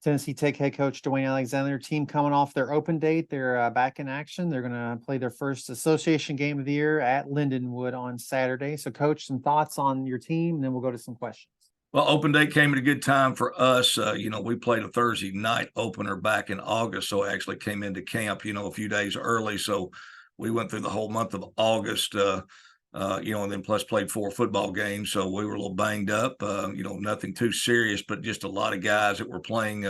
Tennessee Tech head coach Dewayne Alexander, team coming off their open date. They're back in action. They're going to play their first association game of the year at Lindenwood on Saturday. So, Coach, some thoughts on your team, and then we'll go to some questions. Well, open day came at a good time for us. We played a Thursday night opener back in August, so I actually came into camp, a few days early. So we went through the whole month of August, and then plus played 4 football games. So we were a little banged up, nothing too serious, but just a lot of guys that were playing,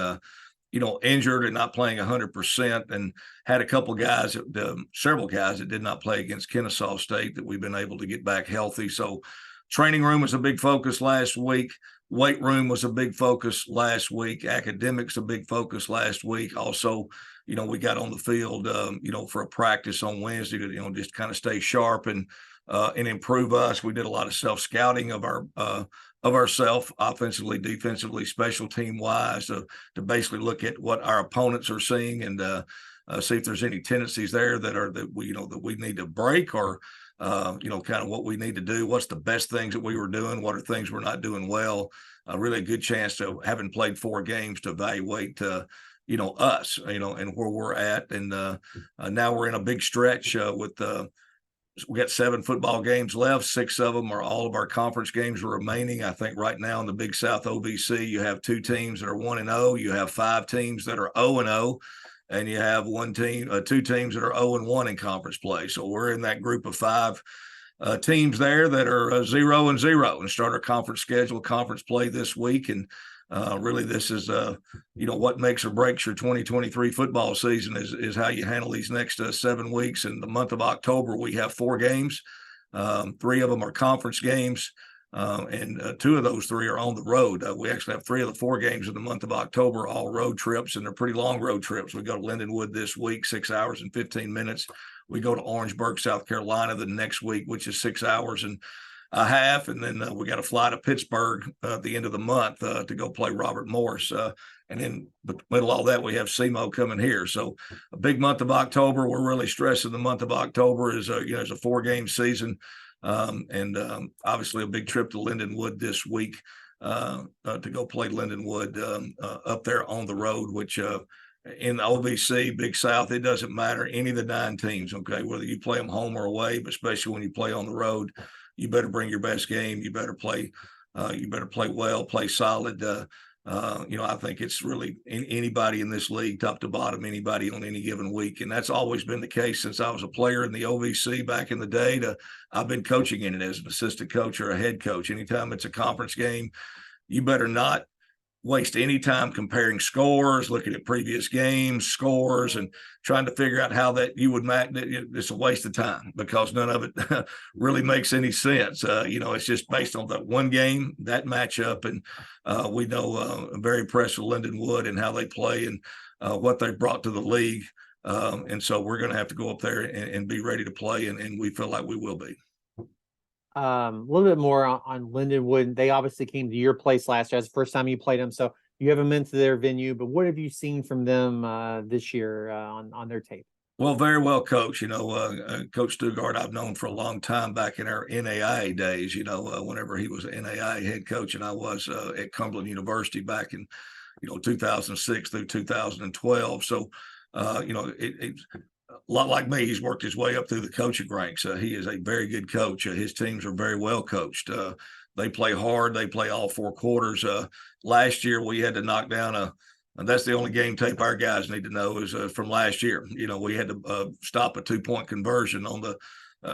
injured and not playing 100%, and had a couple guys, several guys that did not play against Kennesaw State that we've been able to get back healthy. So training room was a big focus last week. Weight room was a big focus last week. Academics a big focus last week. Also, we got on the field, for a practice on Wednesday to, just kind of stay sharp and improve us. We did a lot of self-scouting of ourselves, offensively, defensively, special team wise, to basically look at what our opponents are seeing and see if there's any tendencies there that we need to break, or kind of what we need to do. What's the best things that we were doing? What are things we're not doing well? Really a good chance to, having played 4 games, to evaluate, us, and where we're at. And now we're in a big stretch with we got 7 football games left. 6 of them are all of our conference games remaining. I think right now in the Big South OVC, you have 2 teams that are 1-0. You have 5 teams that are 0-0. And you have 2 teams that are 0-1 in conference play. So we're in that group of 5 teams there that are 0-0 and start our conference schedule, conference play this week. And really, this is what makes or breaks your 2023 football season is how you handle these next 7 weeks. In the month of October, we have 4 games. 3 of them are conference games. And 2 of those 3 are on the road. We actually have 3 of the 4 games in the month of October, all road trips, and they're pretty long road trips. We go to Lindenwood this week, 6 hours and 15 minutes. We go to Orangeburg, South Carolina, the next week, which is 6 hours and a half. And then we got to fly to Pittsburgh at the end of the month to go play Robert Morris. And in the middle of all that, we have SEMO coming here. So a big month of October. We're really stressing the month of October is a 4-game season. Obviously a big trip to Lindenwood this week to go play Lindenwood up there on the road, which in the OVC, Big South, it doesn't matter, any of the 9 teams, okay, whether you play them home or away, but especially when you play on the road, you better bring your best game. You better play well, play solid. I think it's really anybody in this league, top to bottom, anybody on any given week. And that's always been the case since I was a player in the OVC back in the day. I've been coaching in it as an assistant coach or a head coach. Anytime it's a conference game, you better not waste any time comparing scores, looking at previous games, scores, and trying to figure out how that you would match. It's a waste of time because none of it really makes any sense. It's just based on that one game, that matchup. And we know I'm very impressed with Lindenwood and how they play and what they brought to the league. And so we're going to have to go up there and be ready to play. And we feel like we will be. A little bit more on Lindenwood. They obviously came to your place last year. That's the first time you played them, so you haven't been to their venue. But what have you seen from them this year on their tape? Well, very well coached. Coach Stugard I've known for a long time back in our NAIA days. Whenever he was an NAIA head coach, and I was at Cumberland University back in 2006 through 2012. So it's a lot like me. He's worked his way up through the coaching ranks. He is a very good coach. His teams are very well coached. They play hard. They play all 4 quarters. Last year, we had to knock down and that's the only game tape our guys need to know is from last year. We had to stop a 2-point conversion on the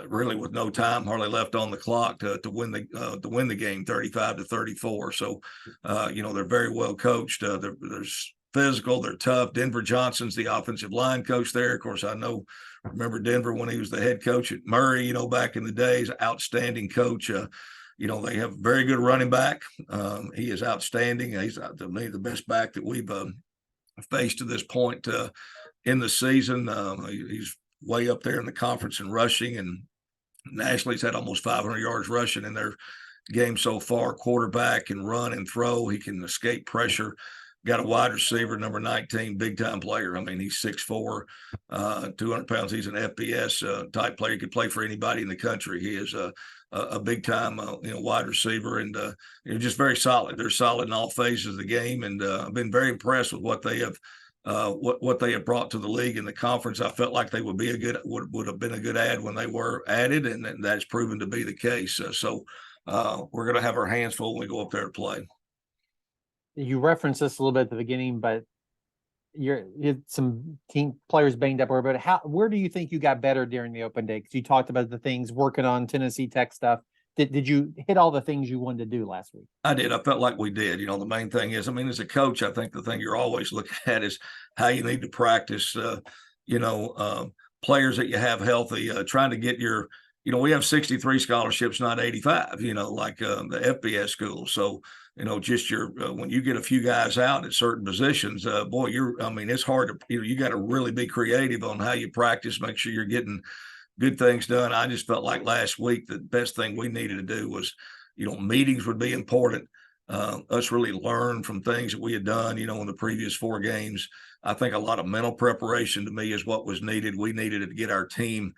really with no time hardly left on the clock to win the game 35-34. So, they're very well coached. They're physical, they're tough. Denver Johnson's the offensive line coach there. Of course, remember Denver when he was the head coach at Murray, back in the days, outstanding coach. They have a very good running back. He is outstanding. He's to me the best back that we've faced to this point in the season. He's way up there in the conference in rushing, and nationally he's had almost 500 yards rushing in their game so far. Quarterback can run and throw. He can escape pressure. Got a wide receiver, number 19, big-time player. I mean, he's 6'4", 200 pounds. He's an FBS type player. He could play for anybody in the country. He is a big time, wide receiver, and just very solid. They're solid in all phases of the game, and I've been very impressed with what they have. What they have brought to the league in the conference. I felt like they would have been a good add when they were added, and that's proven to be the case. So we're going to have our hands full when we go up there to play. You referenced this a little bit at the beginning, but you had some team players banged up, but where do you think you got better during the open day? Because you talked about the things working on Tennessee Tech stuff. Did you hit all the things you wanted to do last week? I did. I felt like we did. The main thing is, as a coach, I think the thing you're always looking at is how you need to practice, players that you have healthy, trying to get we have 63 scholarships, not 85, like the FBS schools. So, just when you get a few guys out at certain positions, boy, it's hard to, you got to really be creative on how you practice, make sure you're getting good things done. I just felt like last week the best thing we needed to do was, meetings would be important. Us really learn from things that we had done, in the previous 4 games. I think a lot of mental preparation to me is what was needed. We needed to get our team,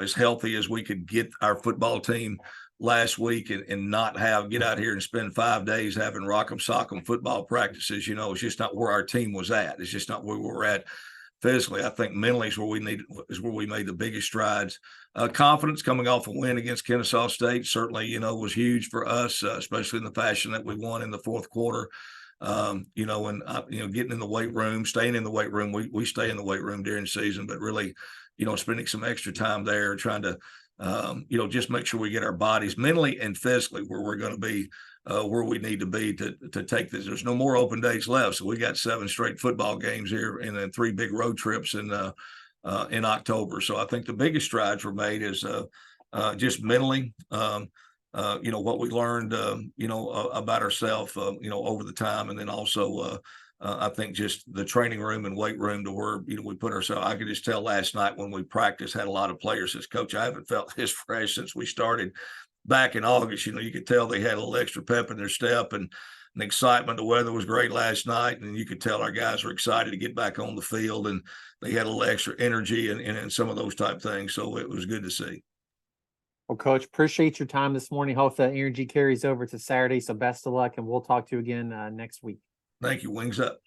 as healthy as we could get our football team last week, and not get out here and spend 5 days having rock'em sock'em football practices. It's just not where our team was at. It's just not where we were at physically. I think mentally is where we made the biggest strides. Confidence coming off a win against Kennesaw State certainly, was huge for us, especially in the fashion that we won in the fourth quarter. And getting in the weight room, staying in the weight room. We stay in the weight room during the season, but really, spending some extra time there, trying to, just make sure we get our bodies mentally and physically where we're going to be, where we need to be to take this. There's no more open days left, so we got 7 straight football games here, and then 3 big road trips in October. So I think the biggest strides were made is just mentally. What we learned, about ourselves, over the time, and then also. I think just the training room and weight room to where, we put ourselves. I could just tell last night when we practiced, had a lot of players says, Coach, I haven't felt this fresh since we started back in August. You could tell they had a little extra pep in their step and excitement. The weather was great last night, and you could tell our guys were excited to get back on the field, and they had a little extra energy and some of those type things. So it was good to see. Well, Coach, appreciate your time this morning. Hope that energy carries over to Saturday. So best of luck, and we'll talk to you again next week. Thank you. Wings up.